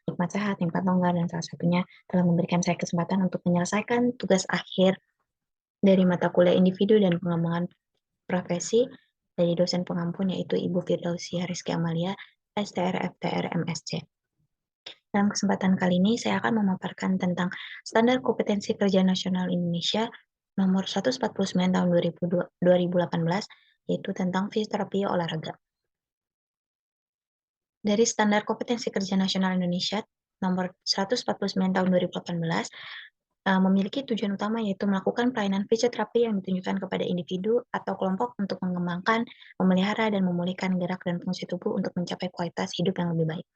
nikmat sehat, nikmat longgar, dan salah satunya telah memberikan saya kesempatan untuk menyelesaikan tugas akhir dari mata kuliah individu dan pengembangan profesi dari dosen pengampun yaitu Ibu Firdausia Rizky Amalia, STR, FTR, MSc. Dalam kesempatan kali ini saya akan memaparkan tentang Standar Kompetensi Kerja Nasional Indonesia nomor 149 tahun 2018 yaitu tentang fisioterapi olahraga. Dari Standar Kompetensi Kerja Nasional Indonesia nomor 149 tahun 2018 memiliki tujuan utama yaitu melakukan pelayanan fisioterapi yang ditunjukkan kepada individu atau kelompok untuk mengembangkan, memelihara, dan memulihkan gerak dan fungsi tubuh untuk mencapai kualitas hidup yang lebih baik.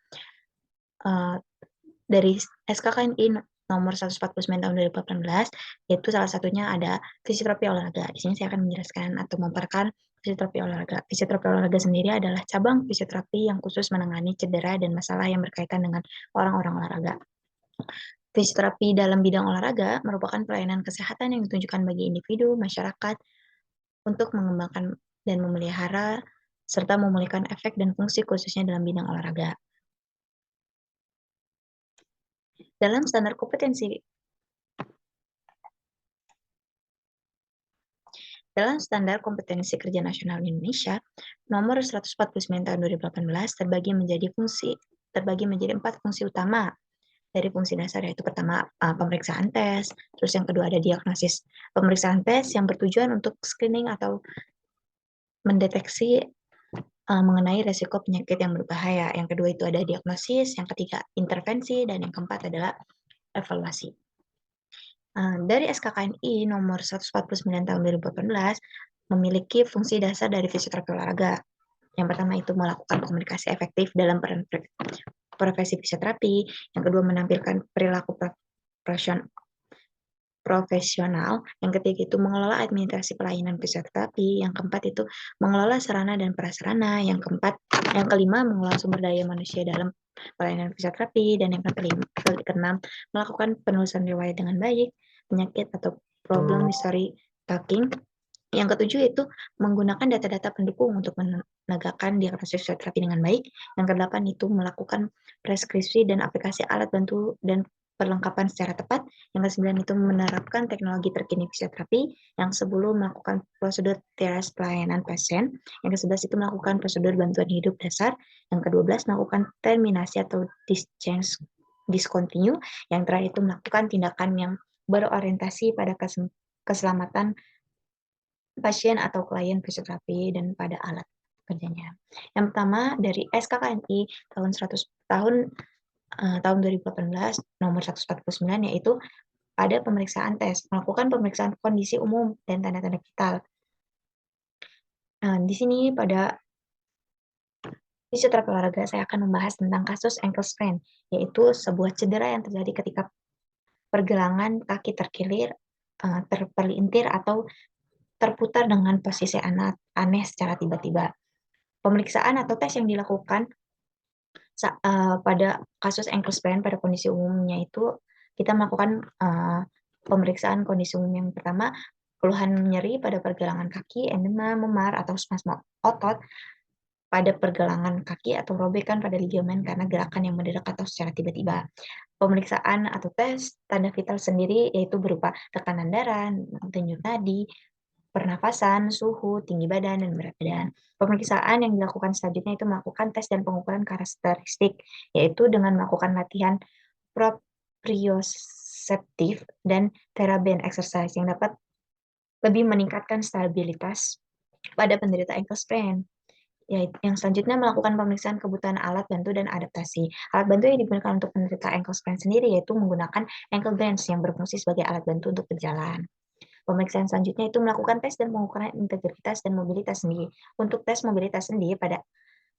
Dari SKKNI nomor 149 tahun 2018, yaitu salah satunya ada fisioterapi olahraga. Di sini saya akan menjelaskan atau memaparkan fisioterapi olahraga. Fisioterapi olahraga sendiri adalah cabang fisioterapi yang khusus menangani cedera dan masalah yang berkaitan dengan orang-orang olahraga. Fisioterapi dalam bidang olahraga merupakan pelayanan kesehatan yang ditunjukkan bagi individu, masyarakat, untuk mengembangkan dan memelihara serta memulihkan efek dan fungsi khususnya dalam bidang olahraga. Dalam standar kompetensi Dalam Standar Kompetensi Kerja Nasional Indonesia nomor 149 tahun 2018 terbagi menjadi 4 fungsi utama dari fungsi dasar, yaitu pertama pemeriksaan tes, terus yang kedua ada diagnosis. Pemeriksaan tes yang bertujuan untuk screening atau mendeteksi mengenai resiko penyakit yang berbahaya. Yang kedua itu ada diagnosis, yang ketiga intervensi, dan yang keempat adalah evaluasi. Dari SKKNI nomor 149 tahun 2018 memiliki fungsi dasar dari fisioterapi olahraga. Yang pertama itu melakukan komunikasi efektif dalam peran profesi fisioterapi. Yang kedua menampilkan perilaku profesional. Yang ketiga itu mengelola administrasi pelayanan fisioterapi. Yang keempat itu mengelola sarana dan prasarana. Yang kelima mengelola sumber daya manusia dalam pelayanan fisioterapi. Dan yang keenam melakukan penulisan riwayat dengan baik, penyakit atau problem history tracking. Yang ketujuh itu menggunakan data-data pendukung untuk menegakkan diagnosis fisioterapi dengan baik. Yang kedelapan itu melakukan preskripsi dan aplikasi alat bantu dan perlengkapan secara tepat. Yang kesembilan itu menerapkan teknologi terkini fisioterapi. Yang 10 melakukan prosedur triage pelayanan pasien. Yang ke-11 itu melakukan prosedur bantuan hidup dasar. Yang ke-12 melakukan terminasi atau discharge discontinue. Yang terakhir itu melakukan tindakan yang berorientasi pada keselamatan pasien atau klien fisioterapi dan pada alat kerjanya. Yang pertama dari SKKNI tahun 2018 nomor 149 yaitu ada pemeriksaan tes, melakukan pemeriksaan kondisi umum dan tanda-tanda vital. Di sini pada fisioterapi olahraga saya akan membahas tentang kasus ankle sprain, yaitu sebuah cedera yang terjadi ketika pergelangan kaki terkilir, terpelintir atau terputar dengan posisi aneh secara tiba-tiba. Pemeriksaan atau tes yang dilakukan pada kasus ankle sprain pada kondisi umumnya itu kita melakukan pemeriksaan kondisi umum yang pertama, keluhan nyeri pada pergelangan kaki, edema, memar, atau spasme otot pada pergelangan kaki atau robekan pada ligamen karena gerakan yang mendadak atau secara tiba-tiba. Pemeriksaan atau tes tanda vital sendiri yaitu berupa tekanan darah, denyut nadi, pernafasan, suhu, tinggi badan, dan berat badan. Pemeriksaan yang dilakukan selanjutnya itu melakukan tes dan pengukuran karakteristik, yaitu dengan melakukan latihan proprioceptif dan theraband exercise yang dapat lebih meningkatkan stabilitas pada penderita ankle sprain. Yang selanjutnya melakukan pemeriksaan kebutuhan alat bantu dan adaptasi. Alat bantu yang digunakan untuk penderita ankle sprain sendiri yaitu menggunakan ankle bands yang berfungsi sebagai alat bantu untuk berjalan. Pemeriksaan selanjutnya itu melakukan tes dan pengukuran integritas dan mobilitas sendiri. Untuk tes mobilitas sendiri pada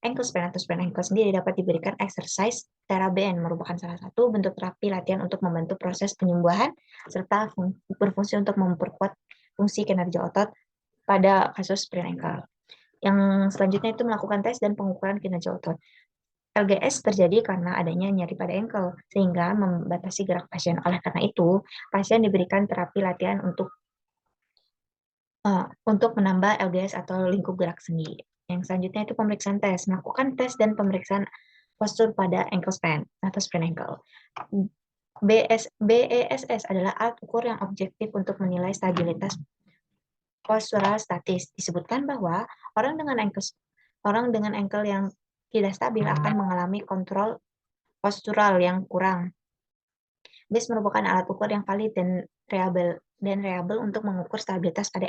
ankle sprain atau sprain ankle sendiri dapat diberikan exercise TheraBand merupakan salah satu bentuk terapi latihan untuk membantu proses penyembuhan serta berfungsi untuk memperkuat fungsi kinerja otot pada kasus sprain ankle. Yang selanjutnya itu melakukan tes dan pengukuran kinerja otot. LGS terjadi karena adanya nyeri pada ankle, sehingga membatasi gerak pasien. Oleh karena itu, pasien diberikan terapi latihan untuk menambah LGS atau lingkup gerak sendi. Yang selanjutnya itu pemeriksaan tes. Melakukan tes dan pemeriksaan postur pada ankle sprain atau sprain ankle. BESS adalah alat ukur yang objektif untuk menilai stabilitas postural statis. Disebutkan bahwa orang dengan ankle yang tidak stabil akan mengalami kontrol postural yang kurang. BES merupakan alat ukur yang valid dan reliable untuk mengukur stabilitas pada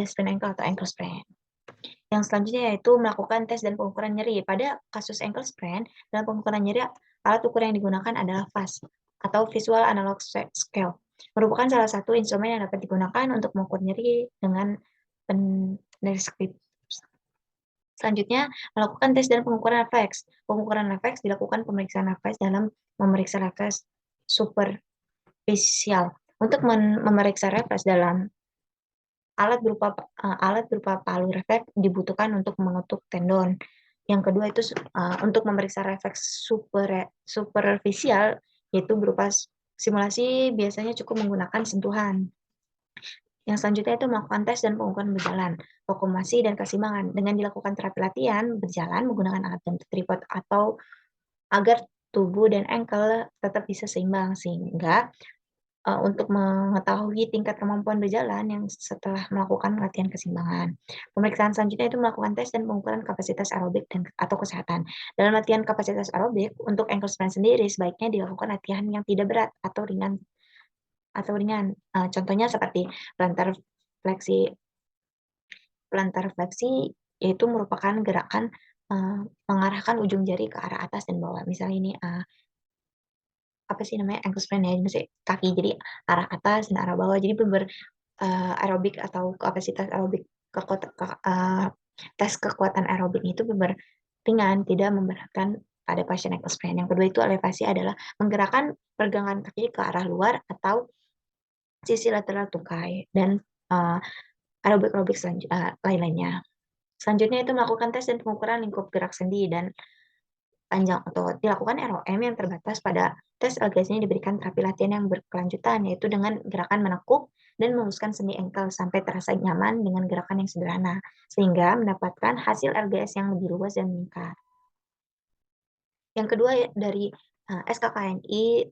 sprain ankle atau ankle sprain. Yang selanjutnya yaitu melakukan tes dan pengukuran nyeri. Pada kasus ankle sprain, dalam pengukuran nyeri, alat ukur yang digunakan adalah VAS atau Visual Analog Scale. Merupakan salah satu instrumen yang dapat digunakan untuk mengukur nyeri dengan pendeskripsi. Selanjutnya, melakukan tes dan pengukuran refleks. Pengukuran refleks dilakukan pemeriksaan refleks dalam memeriksa refleks superficial. Untuk memeriksa refleks dalam alat berupa palu refleks dibutuhkan untuk mengetuk tendon. Yang kedua itu untuk memeriksa refleks superficial, yaitu berupa simulasi biasanya cukup menggunakan sentuhan. Yang selanjutnya itu melakukan tes dan pengukuran berjalan, lokomosi dan keseimbangan. Dengan dilakukan terapi latihan berjalan menggunakan alat bantu tripod atau agar tubuh dan ankle tetap bisa seimbang, sehingga untuk mengetahui tingkat kemampuan berjalan yang setelah melakukan latihan keseimbangan. Pemeriksaan selanjutnya itu melakukan tes dan pengukuran kapasitas aerobik atau kesehatan. Dalam latihan kapasitas aerobik untuk ankle sprain sendiri sebaiknya dilakukan latihan yang tidak berat atau ringan. Contohnya seperti plantar fleksi yaitu merupakan gerakan mengarahkan ujung jari ke arah atas dan bawah. Misalnya ini ankle sprain ya, misalnya kaki jadi arah atas dan arah bawah, jadi aerobik atau kapasitas aerobik tes kekuatan aerobik itu ringan, tidak memberatkan pada pasien ankle sprain. Yang kedua itu elevasi adalah menggerakkan pergelangan kaki ke arah luar atau sisi lateral tungkai dan aerobik lain-lainnya. Selanjutnya itu melakukan tes dan pengukuran lingkup gerak sendi dan panjang otot. Dilakukan ROM yang terbatas. Pada tes LGS ini diberikan terapi latihan yang berkelanjutan, yaitu dengan gerakan menekuk dan meluluskan sendi ankle sampai terasa nyaman dengan gerakan yang sederhana, sehingga mendapatkan hasil LGS yang lebih luas dan meningkat. Yang kedua dari SKKNI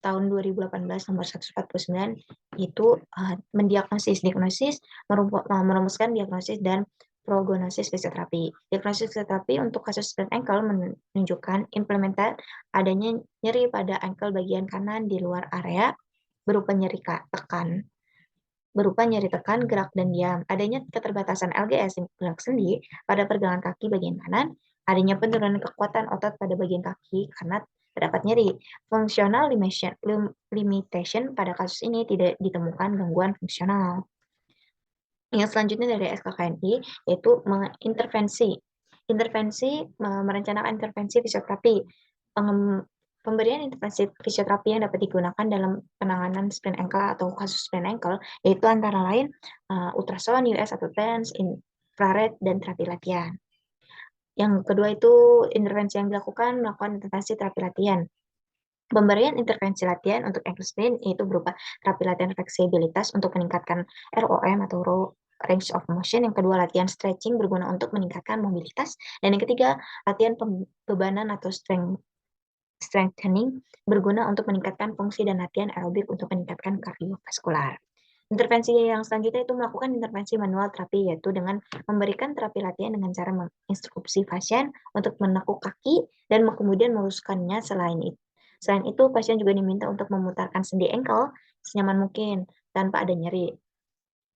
tahun 2018 nomor 149 itu diagnosis, merumuskan diagnosis dan prognosis fisioterapi. Diagnosis fisioterapi untuk kasus sprain ankle menunjukkan adanya nyeri pada ankle bagian kanan di luar area berupa nyeri tekan, gerak dan diam. Adanya keterbatasan LGS gerak sendi pada pergelangan kaki bagian kanan, adanya penurunan kekuatan otot pada bagian kaki karena terdapat nyeri. Functional limitation pada kasus ini tidak ditemukan gangguan fungsional. Yang selanjutnya dari SKKNI yaitu merencanakan intervensi fisioterapi. Pemberian intervensi fisioterapi yang dapat digunakan dalam penanganan sprain ankle atau kasus sprain ankle yaitu antara lain ultrasound, US atau TENS, infrared, dan terapi latihan. Yang kedua itu intervensi yang melakukan intervensi terapi latihan. Pemberian intervensi latihan untuk ankle sprain yaitu berupa terapi latihan fleksibilitas untuk meningkatkan ROM atau range of motion. Yang kedua, latihan stretching berguna untuk meningkatkan mobilitas. Dan yang ketiga, latihan pembebanan atau strengthening berguna untuk meningkatkan fungsi dan latihan aerobik untuk meningkatkan kardiovaskular. Intervensi yang selanjutnya itu melakukan intervensi manual terapi, yaitu dengan memberikan terapi latihan dengan cara menginstruksi pasien untuk menekuk kaki dan kemudian meluruskannya. Selain itu, pasien juga diminta untuk memutarkan sendi ankle senyaman mungkin tanpa ada nyeri.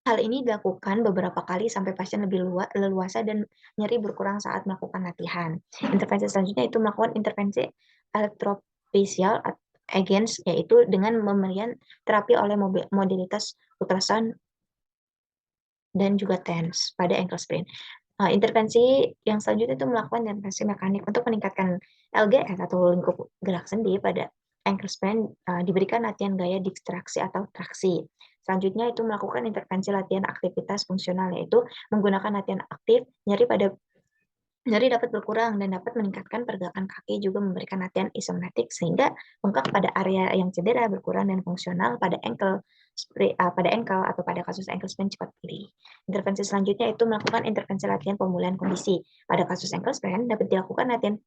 Hal ini dilakukan beberapa kali sampai pasien lebih leluasa dan nyeri berkurang saat melakukan latihan. Intervensi selanjutnya itu melakukan intervensi elektrophysial against, yaitu dengan pemberian terapi oleh modalitas ultrasound dan juga TENS pada ankle sprain. Intervensi yang selanjutnya itu melakukan intervensi mekanik untuk meningkatkan LGS atau lingkup gerak sendi pada ankle sprain, diberikan latihan gaya distraksi atau traksi. Selanjutnya itu melakukan intervensi latihan aktivitas fungsional, yaitu menggunakan latihan aktif. Nyeri dapat berkurang dan dapat meningkatkan pergerakan kaki, juga memberikan latihan isometrik sehingga bengkak pada area yang cedera berkurang dan fungsional pada ankle atau pada kasus ankle sprain cepat pulih. Intervensi selanjutnya itu melakukan intervensi latihan pemulihan kondisi. Pada kasus ankle sprain dapat dilakukan latihan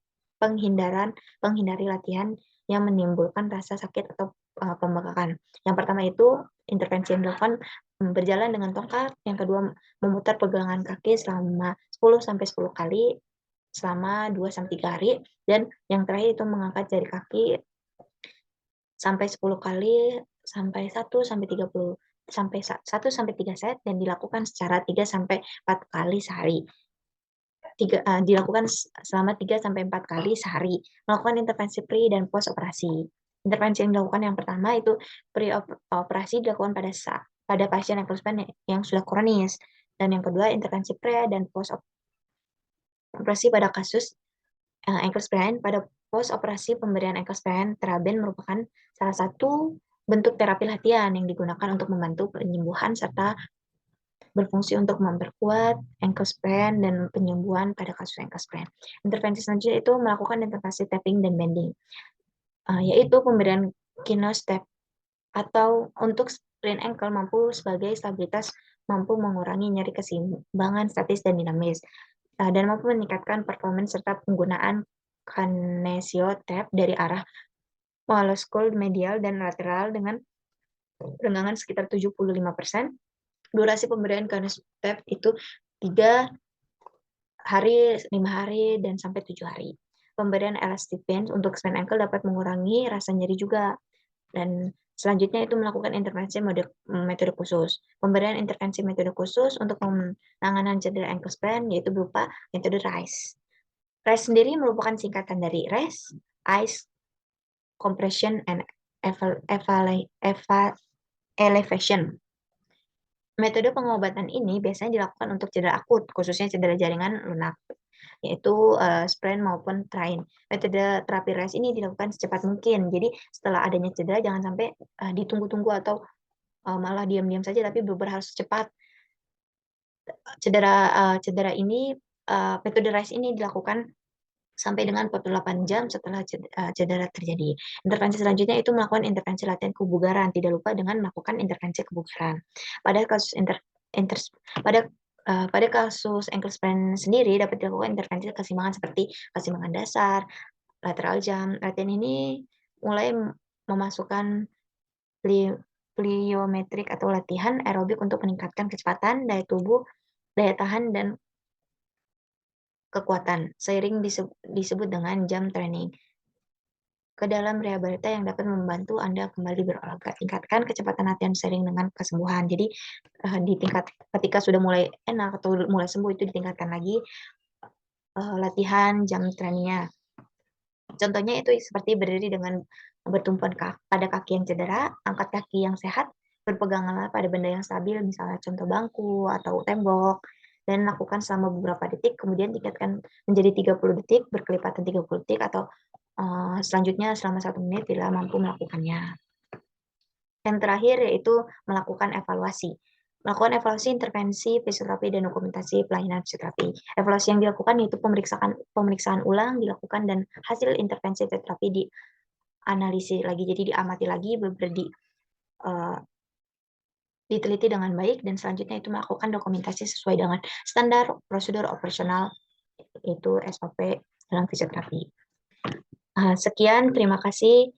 menghindari latihan yang menimbulkan rasa sakit atau pembengkakan. Yang pertama itu intervensi yang dilakukan berjalan dengan tongkat, yang kedua memutar pegangan kaki selama 10-10 kali selama 2-3 hari, dan yang terakhir itu mengangkat jari kaki sampai 10 kali sampai 1-3 set dan dilakukan secara 3-4 kali sehari. Dilakukan selama 3-4 kali sehari. Melakukan intervensi pre dan post operasi. Intervensi yang dilakukan yang pertama itu pre operasi dilakukan pada pasien yang sudah kronis, dan yang kedua intervensi pre dan post operasi pada kasus ankle sprain. Pada post operasi, pemberian ankle sprain teraben merupakan salah satu bentuk terapi latihan yang digunakan untuk membantu penyembuhan serta berfungsi untuk memperkuat ankle sprain dan penyembuhan pada kasus ankle sprain. Intervensi selanjutnya itu melakukan intervensi tapping dan bending, yaitu pemberian kinostep atau untuk sprain ankle sebagai stabilitas, mampu mengurangi nyeri keseimbangan statis dan dinamis, dan mampu meningkatkan performance serta penggunaan kinesiotap dari arah molluskul medial dan lateral dengan renggangan sekitar 75%. Durasi pemberian kinesiotap itu 3 hari, 5 hari, dan sampai 7 hari. Pemberian elastic band untuk sprain ankle dapat mengurangi rasa nyeri juga. Dan selanjutnya itu melakukan intervensi metode khusus. Pemberian intervensi metode khusus untuk penanganan cedera ankle sprain yaitu berupa metode RICE. RICE sendiri merupakan singkatan dari Rest, Ice, Compression, and Elevation. Metode pengobatan ini biasanya dilakukan untuk cedera akut, khususnya cedera jaringan lunak, yaitu sprain maupun train. Metode terapi RICE ini dilakukan secepat mungkin. Jadi setelah adanya cedera jangan sampai ditunggu-tunggu atau malah diam-diam saja, tapi benar-benar harus cepat. Cedera ini, metode RICE ini dilakukan sampai dengan 48 jam setelah cedera terjadi. Intervensi selanjutnya itu melakukan intervensi latihan kebugaran. Tidak lupa dengan melakukan intervensi kebugaran. Pada kasus pada kasus ankle sprain sendiri dapat dilakukan intervensi keseimbangan seperti keseimbangan dasar, lateral jump. Latihan ini mulai memasukkan pliometrik atau latihan aerobik untuk meningkatkan kecepatan, daya tubuh, daya tahan, dan kekuatan, seiring disebut dengan jump training, ke dalam rehabilita yang dapat membantu Anda kembali berolahraga. Tingkatkan kecepatan latihan seiring dengan kesembuhan. Jadi ketika sudah mulai enak atau mulai sembuh itu ditingkatkan lagi latihan jump trainingnya. Contohnya itu seperti berdiri dengan bertumpuan pada kaki yang cedera, angkat kaki yang sehat, berpeganglah pada benda yang stabil, misalnya contoh bangku atau tembok, dan lakukan selama beberapa detik, kemudian tingkatkan menjadi 30 detik, berkelipatan 30 detik, atau selanjutnya selama 1 menit bila mampu melakukannya. Yang terakhir yaitu melakukan evaluasi. Melakukan evaluasi intervensi fisioterapi dan dokumentasi pelayanan fisioterapi. Evaluasi yang dilakukan yaitu pemeriksaan ulang dilakukan dan hasil intervensi fisioterapi dianalisis lagi, jadi diamati lagi, diteliti dengan baik, dan selanjutnya itu melakukan dokumentasi sesuai dengan standar prosedur operasional, yaitu SOP dalam fisioterapi. Sekian, terima kasih.